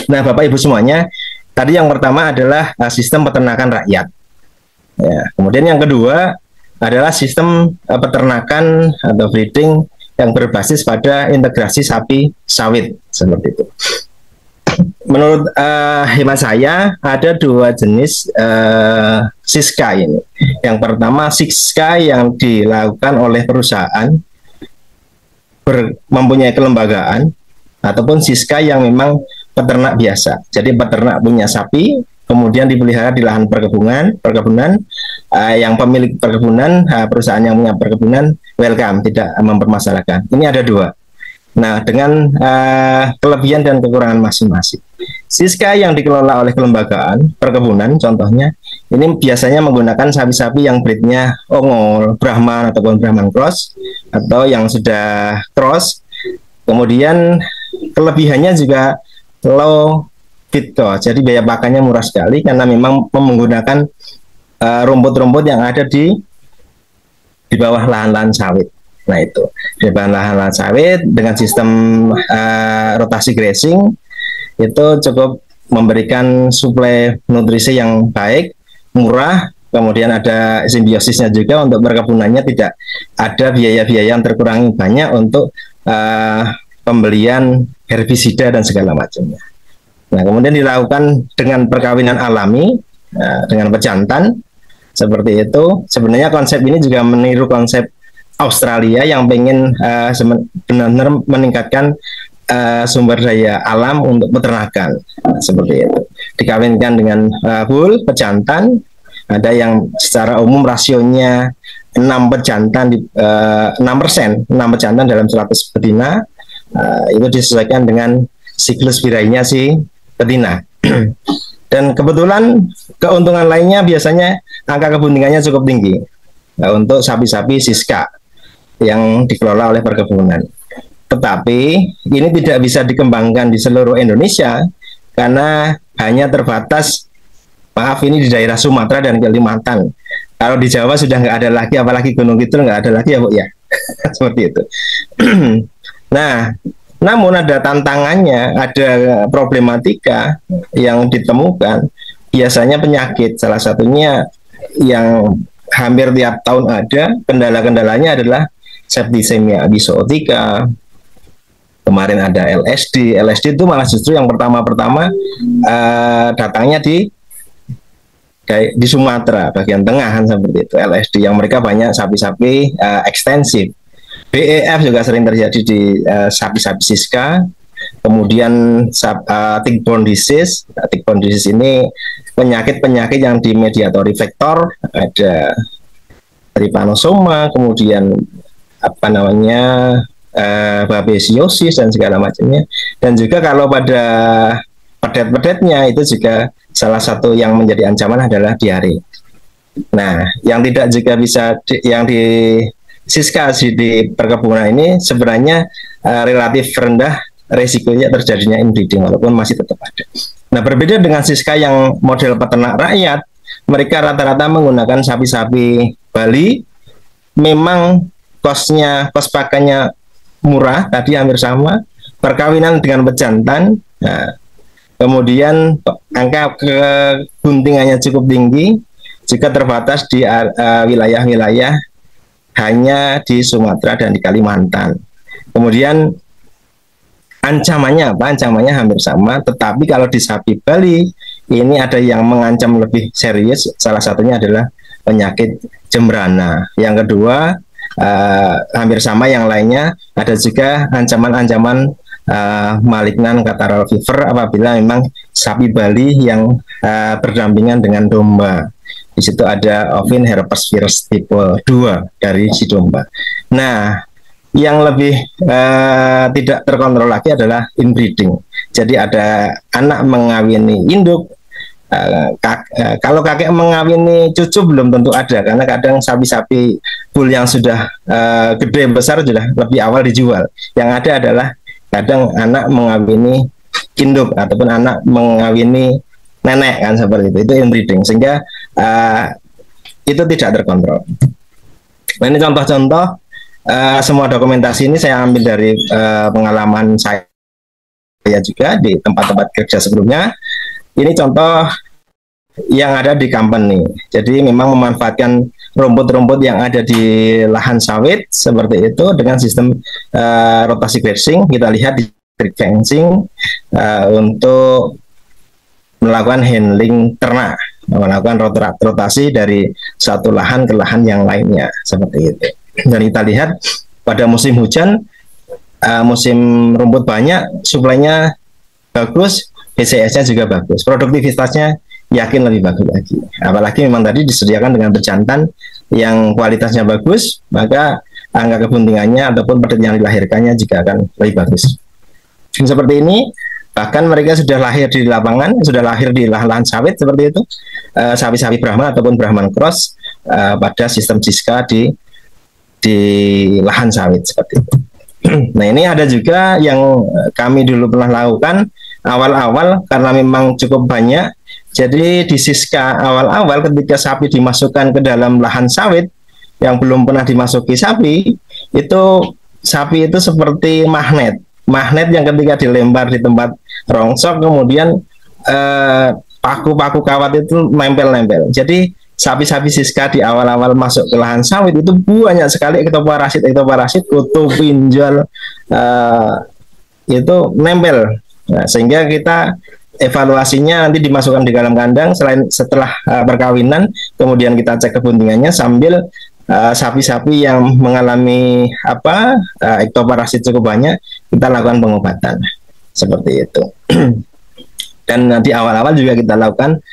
Nah, Bapak Ibu semuanya, tadi yang pertama adalah sistem peternakan rakyat. Ya, kemudian yang kedua adalah sistem peternakan atau breeding yang berbasis pada integrasi sapi sawit seperti itu. Menurut hemat saya ada dua jenis Siska ini. Yang pertama Siska yang dilakukan oleh perusahaan mempunyai kelembagaan, ataupun Siska yang memang peternak biasa. Jadi peternak punya sapi, kemudian dipelihara di lahan perkebunan, yang pemilik perkebunan, perusahaan yang punya perkebunan, welcome, tidak mempermasalahkan. Ini ada dua. Nah, dengan kelebihan dan kekurangan masing-masing. Siska yang dikelola oleh kelembagaan perkebunan, contohnya, ini biasanya menggunakan sapi-sapi yang breednya ongol, Brahman ataupun Brahman cross, atau yang sudah cross. Kemudian kelebihannya juga low feed cost, jadi biaya pakannya murah sekali karena memang menggunakan rumput-rumput yang ada di bawah lahan-lahan sawit. Nah itu, di bawah lahan-lahan sawit dengan sistem rotasi grazing itu cukup memberikan suplai nutrisi yang baik, murah, kemudian ada simbiosisnya juga untuk perkebunannya, tidak ada biaya-biaya yang terkurangi banyak untuk pembelian herbisida dan segala macamnya. Nah, kemudian dilakukan dengan perkawinan alami, dengan pejantan, seperti itu. Sebenarnya konsep ini juga meniru konsep Australia yang pengen benar-benar meningkatkan sumber daya alam untuk peternakan, seperti itu. Dikawinkan dengan bull, pejantan, ada yang secara umum rasionya 6 pejantan, 6% pejantan dalam 100 betina, itu disesuaikan dengan siklus birainya si betina. Dan kebetulan keuntungan lainnya biasanya angka kebuntingannya cukup tinggi untuk sapi-sapi Siska yang dikelola oleh perkebunan. Tetapi ini tidak bisa dikembangkan di seluruh Indonesia karena hanya terbatas, maaf, ini di daerah Sumatera dan Kalimantan. Kalau di Jawa sudah nggak ada lagi, apalagi Gunung Kidul nggak ada lagi ya Bu ya. Seperti itu. Nah, namun ada tantangannya, ada problematika yang ditemukan, biasanya penyakit. Salah satunya yang hampir tiap tahun ada, kendala-kendalanya adalah septisemia epizootika. Kemarin ada LSD. LSD itu malah justru yang pertama-pertama datangnya di Sumatera bagian tengah kan, seperti itu. LSD yang mereka banyak sapi-sapi ekstensif. BEF juga sering terjadi di sapi-sapi Siska. Kemudian tick-borne disease. Tick-borne disease ini penyakit-penyakit yang dimediatori vektor, ada trypanosoma, kemudian babesiosis dan segala macamnya. Dan juga kalau pada pedet-pedetnya itu juga salah satu yang menjadi ancaman adalah diare. Nah, yang tidak juga bisa yang di Siska di perkebunan ini sebenarnya relatif rendah resikonya terjadinya inbreeding, walaupun masih tetap ada. Nah, berbeda dengan Siska yang model peternak rakyat, mereka rata-rata menggunakan sapi-sapi Bali. Memang kos pakannya murah, tadi hampir sama. Perkawinan dengan pejantan, nah, kemudian angka keguntingannya cukup tinggi, jika terbatas di wilayah-wilayah hanya di Sumatera dan di Kalimantan. Kemudian ancamannya apa? Ancamannya hampir sama, tetapi kalau di sapi Bali ini ada yang mengancam lebih serius. Salah satunya adalah penyakit jembrana. Yang kedua hampir sama yang lainnya, ada juga ancaman-ancaman malignan catarrhal fever apabila memang sapi Bali yang berdampingan dengan domba. Di situ ada ovin herpes virus tipe 2 dari si domba. Nah, yang lebih tidak terkontrol lagi adalah inbreeding. Jadi ada anak mengawini induk. Kalau kakek mengawini cucu belum tentu ada, karena kadang sapi-sapi bull yang sudah gede besar sudah lebih awal dijual. Yang ada adalah kadang anak mengawini induk ataupun anak mengawini nenek kan, seperti itu inbreeding, sehingga itu tidak terkontrol. Nah, ini contoh-contoh, semua dokumentasi ini saya ambil dari pengalaman saya Surabaya juga di tempat-tempat kerja sebelumnya. Ini contoh yang ada di company. Jadi memang memanfaatkan rumput-rumput yang ada di lahan sawit seperti itu dengan sistem rotasi grazing. Kita lihat di fencing untuk melakukan handling ternak, melakukan rotasi dari satu lahan ke lahan yang lainnya seperti itu. Dan kita lihat pada musim hujan, musim rumput banyak, suplainya bagus, BCS-nya juga bagus, produktivitasnya yakin lebih bagus lagi. Apalagi memang tadi disediakan dengan berjantan yang kualitasnya bagus, maka angka kebuntingannya ataupun pedet yang dilahirkannya juga akan lebih bagus. Seperti ini, bahkan mereka sudah lahir di lapangan, sudah lahir di lahan sawit seperti itu, sapi-sapi Brahman ataupun Brahman Cross pada sistem Jiska di lahan sawit seperti itu. Nah, ini ada juga yang kami dulu pernah lakukan awal-awal karena memang cukup banyak. Jadi di Siska awal-awal ketika sapi dimasukkan ke dalam lahan sawit yang belum pernah dimasuki sapi, itu sapi itu seperti magnet yang ketika dilempar di tempat rongsok kemudian paku-paku kawat itu nempel-nempel. Jadi sapi-sapi Siska di awal-awal masuk ke lahan sawit itu banyak sekali ektoparasit, kutu, pinjol itu nempel. Nah, sehingga kita evaluasinya nanti dimasukkan di dalam kandang setelah perkawinan, kemudian kita cek kebuntingannya sambil sapi-sapi yang mengalami ektoparasit cukup banyak, kita lakukan pengobatan seperti itu. Dan nanti awal-awal juga kita lakukan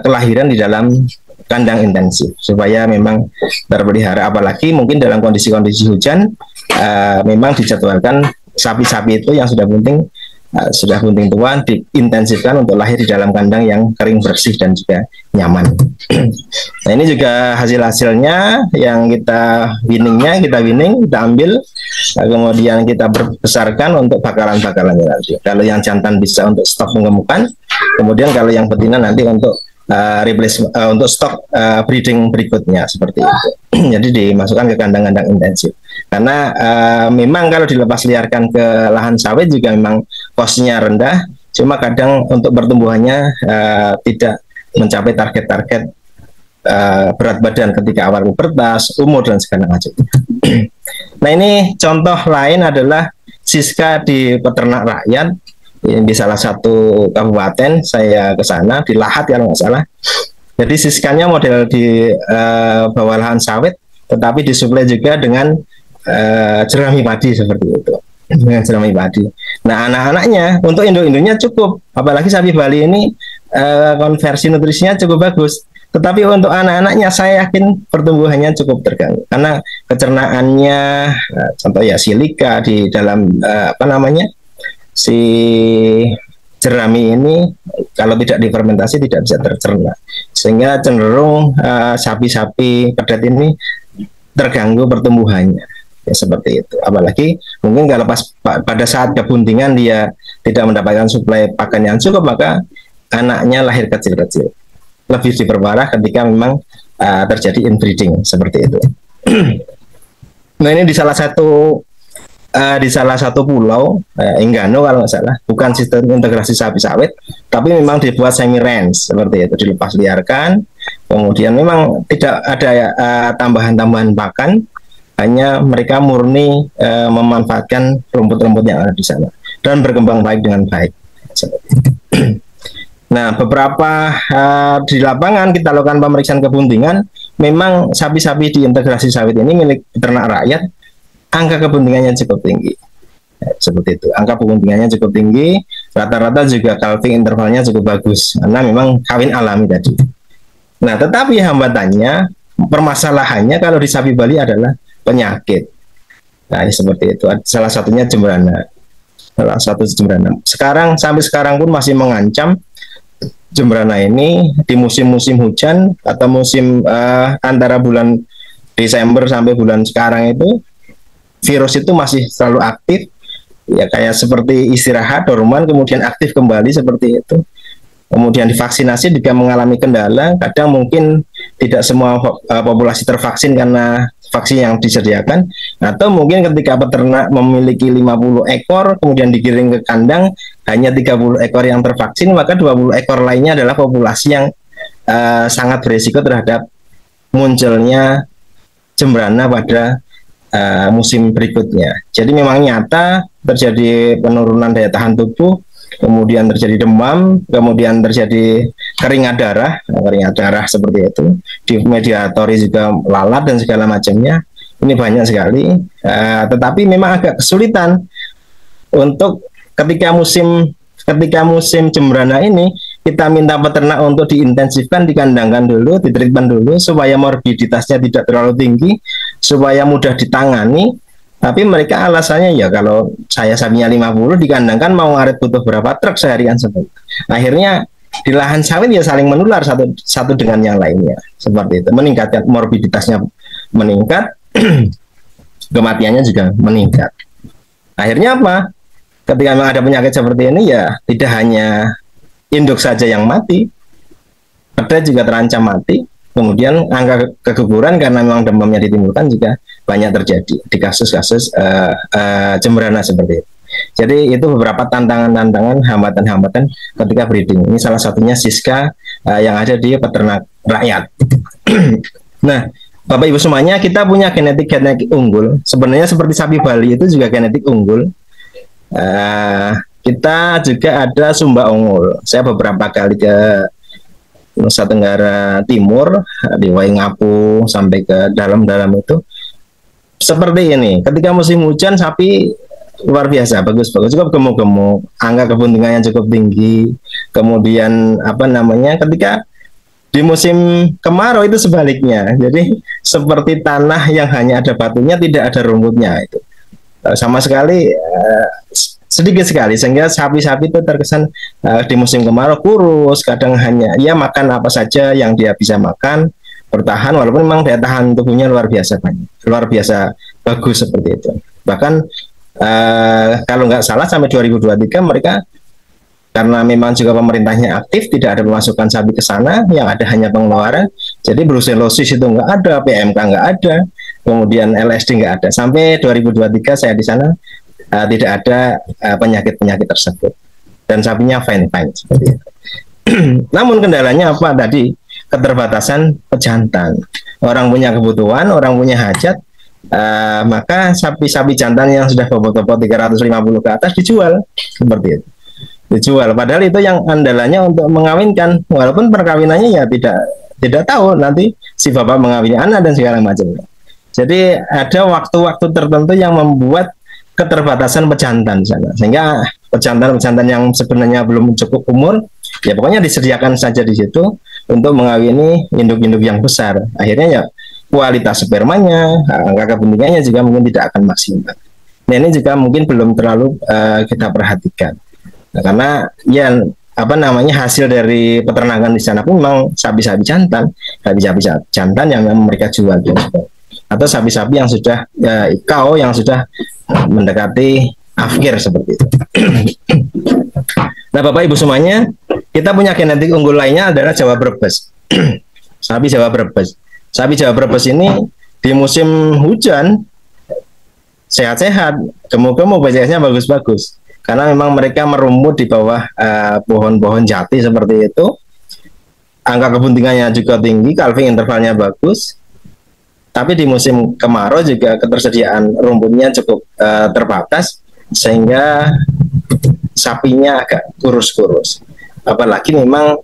kelahiran di dalam kandang intensif supaya memang terpelihara, apalagi mungkin dalam kondisi-kondisi hujan memang dijadwalkan sapi-sapi itu yang sudah bunting tua diintensifkan untuk lahir di dalam kandang yang kering, bersih dan juga nyaman. Nah, ini juga hasil-hasilnya yang kita winning, kita ambil, kemudian kita berbesarkan untuk bakalan-bakalannya nanti. Kalau yang jantan bisa untuk stok pengemukan, kemudian kalau yang betina nanti untuk untuk stok breeding berikutnya seperti itu. Jadi dimasukkan ke kandang-kandang intensif. Karena memang kalau dilepas liarkan ke lahan sawit juga memang cost-nya rendah, cuma kadang untuk pertumbuhannya tidak mencapai target-target berat badan ketika awal pubertas, umur dan segala macam. Nah, ini contoh lain adalah Siska di peternak rakyat. Di salah satu kabupaten saya ke sana di Lahat kalau nggak salah. Jadi Siskanya model di bawah lahan sawit, tetapi disuplai juga dengan jerami padi seperti itu, dengan jerami padi. Nah, anak-anaknya untuk induk-induknya cukup, apalagi sapi Bali ini konversi nutrisinya cukup bagus. Tetapi untuk anak-anaknya saya yakin pertumbuhannya cukup terganggu karena pencernaannya, contoh ya silika di dalam si jerami ini kalau tidak difermentasi tidak bisa tercerna, sehingga cenderung sapi-sapi pedet ini terganggu pertumbuhannya ya, seperti itu. Apalagi mungkin kalau pada saat kebuntingan dia tidak mendapatkan suplai pakan yang cukup, maka anaknya lahir kecil-kecil. Lebih diperparah ketika memang terjadi inbreeding seperti itu. Nah, ini di salah satu pulau, Enggano kalau nggak salah, bukan sistem integrasi sapi sawit, tapi memang dibuat semi range seperti itu, dilepas liarkan, kemudian memang tidak ada tambahan-tambahan pakan, hanya mereka murni memanfaatkan rumput-rumput yang ada di sana dan berkembang baik dengan baik. Nah, beberapa di lapangan kita lakukan pemeriksaan kebuntingan, memang sapi-sapi di integrasi sawit ini milik peternak rakyat, angka kebuntingannya cukup tinggi. Seperti itu, angka kebuntingannya cukup tinggi, rata-rata juga calving intervalnya cukup bagus, karena memang kawin alami tadi. Nah, tetapi hambatannya, permasalahannya kalau di sapi Bali adalah penyakit. Nah, seperti itu, salah satunya jembrana. Sampai sekarang pun masih mengancam jembrana ini di musim-musim hujan atau musim antara bulan Desember sampai bulan sekarang itu, virus itu masih selalu aktif, ya kayak seperti istirahat, dorman, kemudian aktif kembali seperti itu. Kemudian divaksinasi juga mengalami kendala, kadang mungkin tidak semua populasi tervaksin karena vaksin yang disediakan, atau mungkin ketika peternak memiliki 50 ekor kemudian digiring ke kandang hanya 30 ekor yang tervaksin, maka 20 ekor lainnya adalah populasi yang sangat berisiko terhadap munculnya jembrana pada musim berikutnya. Jadi memang nyata terjadi penurunan daya tahan tubuh, kemudian terjadi demam, kemudian terjadi keringat darah seperti itu, dimediatori juga lalat dan segala macamnya. Ini banyak sekali, tetapi memang agak kesulitan untuk ketika musim jembrana ini kita minta peternak untuk diintensifkan, dikandangkan dulu, ditreatment dulu supaya morbiditasnya tidak terlalu tinggi, supaya mudah ditangani. Tapi mereka alasannya ya kalau saya sapinya 50 dikandangkan mau ngaret butuh berapa truk seharian seperti itu. Akhirnya di lahan sawit ya saling menular satu dengan yang lainnya seperti itu, meningkatkan morbiditasnya meningkat, kematiannya juga meningkat. Akhirnya apa? Ketika memang ada penyakit seperti ini ya tidak hanya induk saja yang mati, ada juga terancam mati. Kemudian angka keguguran karena memang demamnya ditimbulkan juga banyak terjadi di kasus-kasus jembrana seperti itu. Jadi itu beberapa tantangan-tantangan, hambatan-hambatan ketika breeding. Ini salah satunya Siska yang ada di peternak rakyat. Nah, Bapak Ibu semuanya, kita punya genetik unggul. Sebenarnya seperti sapi Bali itu juga genetik unggul. Kita juga ada Sumba Unggul. Saya beberapa kali ke Nusa Tenggara Timur, di Waingapu sampai ke dalam-dalam itu seperti ini. Ketika musim hujan sapi luar biasa, bagus-bagus, cukup gemuk-gemuk, angka kebuntingannya cukup tinggi. Kemudian ketika di musim kemarau itu sebaliknya. Jadi seperti tanah yang hanya ada batunya, tidak ada rumputnya itu. Sama sekali sedikit sekali, sehingga sapi-sapi itu terkesan di musim kemarau kurus, kadang hanya makan apa saja yang dia bisa makan, bertahan, walaupun memang daya tahan tubuhnya luar biasa banyak, luar biasa bagus seperti itu. Bahkan kalau nggak salah sampai 2023 mereka, karena memang juga pemerintahnya aktif, tidak ada pemasukan sapi ke sana, yang ada hanya pengeluaran. Jadi brucellosis itu nggak ada, PMK nggak ada, kemudian LSD nggak ada. Sampai 2023 saya di sana tidak ada penyakit-penyakit tersebut, dan sapinya fine-fine seperti itu. Namun kendalanya apa tadi? Keterbatasan pejantan. Orang punya kebutuhan, orang punya hajat, maka sapi-sapi jantan yang sudah bobot-bobot 350 ke atas dijual seperti itu. Dijual, padahal itu yang andalannya untuk mengawinkan, walaupun perkawinannya ya tidak tahu nanti si bapak mengawini anak dan segala macamnya. Jadi ada waktu-waktu tertentu yang membuat keterbatasan pejantan di sana, sehingga pejantan-pejantan yang sebenarnya belum cukup umur, ya pokoknya disediakan saja di situ untuk mengawini induk-induk yang besar. Akhirnya ya kualitas spermanya, angka kebuntingannya juga mungkin tidak akan maksimal. Nah ini juga mungkin belum terlalu kita perhatikan. Nah, karena hasil dari peternakan di sana pun memang sapi-sapi jantan yang memang mereka jual atau sapi-sapi yang sudah ikau yang sudah mendekati afkir seperti itu. Nah Bapak Ibu semuanya, kita punya genetik unggul lainnya adalah Jawa Brebes. Sapi Jawa Brebes. Sapi Jawa Brebes ini di musim hujan sehat-sehat, gemuk-gemuk, BCS-nya bagus-bagus. Karena memang mereka merumut di bawah pohon-pohon jati seperti itu. Angka kebuntingannya juga tinggi, calving intervalnya bagus. Tapi di musim kemarau juga ketersediaan rumputnya cukup terbatas, sehingga sapinya agak kurus-kurus. Apalagi memang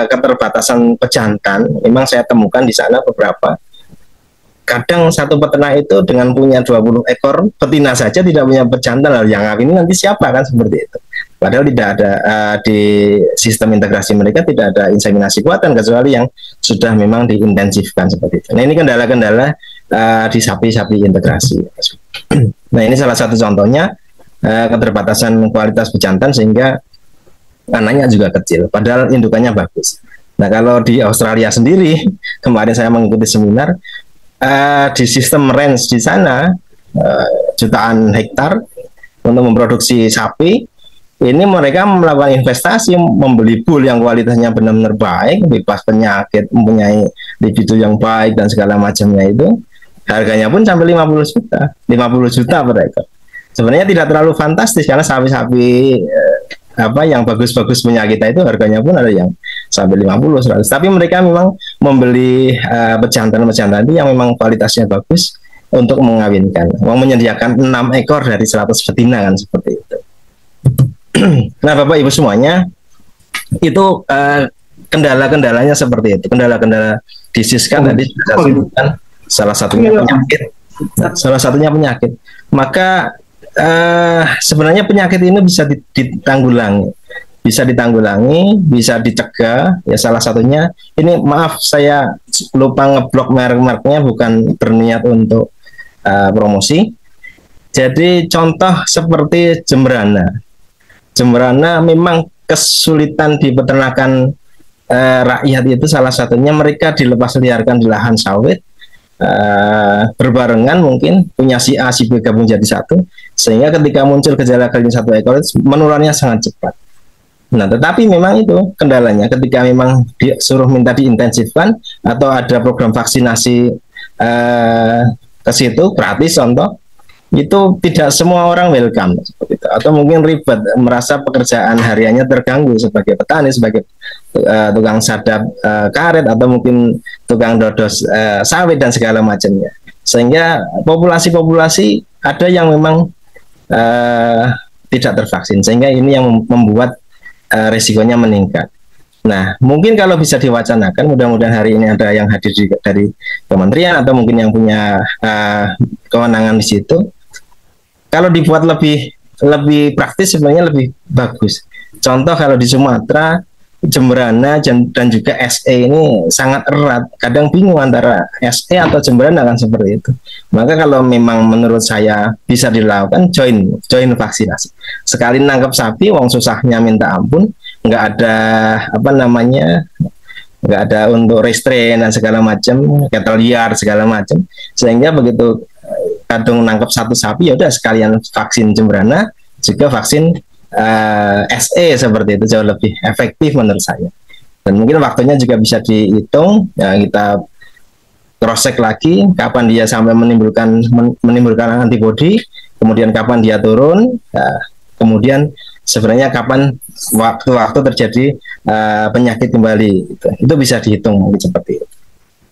keterbatasan pejantan, memang saya temukan di sana beberapa. Kadang satu peternak itu dengan punya 20 ekor betina saja tidak punya pejantan, lalu yang ini nanti siapa, kan seperti itu. Padahal tidak ada di sistem integrasi mereka tidak ada inseminasi buatan, kecuali yang sudah memang diintensifkan seperti itu. Nah ini kendala-kendala di sapi-sapi integrasi. Nah ini salah satu contohnya, keterbatasan kualitas pejantan sehingga anaknya juga kecil, padahal indukannya bagus. Nah kalau di Australia sendiri, kemarin saya mengikuti seminar, di sistem range di sana jutaan hektar untuk memproduksi sapi. Ini mereka melakukan investasi, membeli bull yang kualitasnya benar-benar baik, bebas penyakit, mempunyai libido yang baik dan segala macamnya itu. Harganya pun sampai 50 juta, 50 juta per ekor. Sebenarnya tidak terlalu fantastis karena sapi-sapi apa yang bagus-bagus punya kita itu harganya pun ada yang sampai 50 100. Tapi mereka memang membeli pejantan-pejantan itu yang memang kualitasnya bagus untuk mengawinkan. Mau menyediakan 6 ekor dari 100 betina kan seperti itu. Nah, Bapak Ibu semuanya, itu kendala-kendalanya seperti itu. Kendala-kendala disiskan tadi sudah saya sebutkan, salah satunya penyakit. Salah satunya penyakit. Maka sebenarnya penyakit ini bisa ditanggulangi, bisa dicegah. Ya salah satunya ini, maaf saya lupa ngeblok merek-mereknya, bukan berniat untuk promosi. Jadi contoh seperti jembrana. Jembrana memang kesulitan di peternakan rakyat itu salah satunya mereka dilepas liarkan di lahan sawit. Berbarengan mungkin punya si A si B gabung jadi satu, sehingga ketika muncul gejala kelainan satu ekor menularnya sangat cepat. Nah, tetapi memang itu kendalanya ketika memang disuruh minta diintensifkan atau ada program vaksinasi ke situ gratis contoh, itu tidak semua orang welcome seperti itu, atau mungkin ribet, merasa pekerjaan hariannya terganggu sebagai petani, sebagai tukang sadap karet, atau mungkin tukang dodos sawit dan segala macamnya, sehingga populasi ada yang memang tidak tervaksin, sehingga ini yang membuat risikonya meningkat. Nah, mungkin kalau bisa diwacanakan, mudah-mudahan hari ini ada yang hadir juga dari kementerian atau mungkin yang punya kewenangan di situ. Kalau dibuat lebih praktis sebenarnya lebih bagus. Contoh kalau di Sumatera, jembrana dan juga SE ini sangat erat. Kadang bingung antara SE atau jembrana kan seperti itu. Maka kalau memang menurut saya bisa dilakukan, join vaksinasi. Sekali nangkep sapi, wong susahnya minta ampun, nggak ada nggak ada untuk restrain dan segala macam, cattle liar segala macam, sehingga begitu kadung nangkep satu sapi, ya udah sekalian vaksin jembrana juga vaksin SE seperti itu, jauh lebih efektif menurut saya. Dan mungkin waktunya juga bisa dihitung, ya, kita cross check lagi kapan dia sampai menimbulkan antibodi, kemudian kapan dia turun, ya, kemudian sebenarnya kapan waktu-waktu terjadi penyakit kembali, itu bisa dihitung mungkin seperti itu.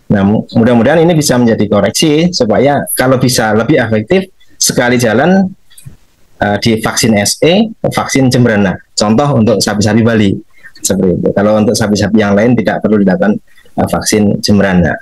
Nah, mudah-mudahan ini bisa menjadi koreksi supaya kalau bisa lebih efektif sekali jalan di vaksin SE, vaksin jembrana. Contoh untuk sapi-sapi Bali seperti itu. Kalau untuk sapi-sapi yang lain tidak perlu dilakukan vaksin jembrana.